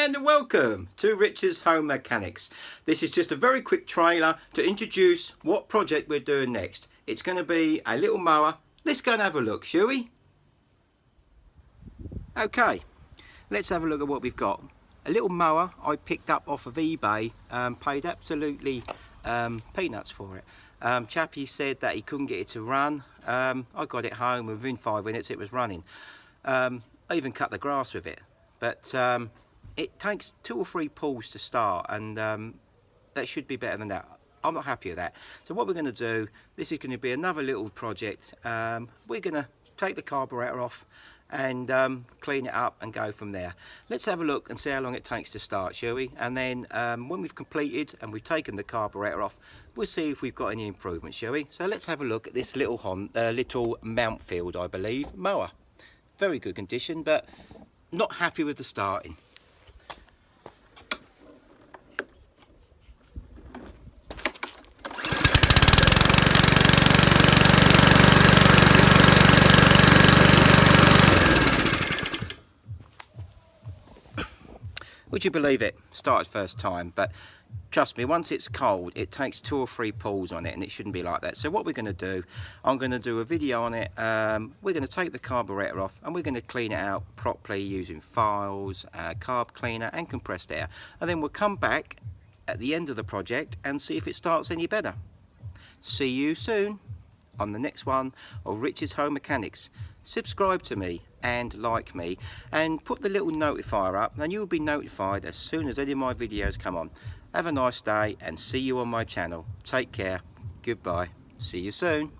and welcome to Richard's Home Mechanics. This is just a very quick trailer to introduce what project we're doing next. It's going to be a little mower. Let's go and have a look, shall we? Okay, let's have a look at what we've got. A little mower I picked up off of eBay, paid absolutely peanuts for it. Chappie said that he couldn't get it to run. I got it home, within 5 minutes it was running. I even cut the grass with it, but it takes 2 or 3 pulls to start, and that should be better than that. I'm not happy with that. So what we're going to do, this is going to be another little project. We're going to take the carburetor off and clean it up and go from there. Let's have a look and see how long it takes to start, shall we? And then when we've completed and we've taken the carburetor off, we'll see if we've got any improvements, shall we? So let's have a look at this little Mountfield, I believe, mower. Very good condition, but not happy with the starting. Would you believe it? Started first time, but trust me, once it's cold, it takes 2 or 3 pulls on it, and it shouldn't be like that. So what we're going to do, I'm going to do a video on it. We're going to take the carburetor off, and we're going to clean it out properly using files, carb cleaner, and compressed air. And then we'll come back at the end of the project and see if it starts any better. See you soon on the next one of Richard's Home Mechanics. Subscribe to me and like me and put the little notifier up, and you will be notified as soon as any of my videos come on. Have a nice day and see you on my channel. Take care. Goodbye. See you soon.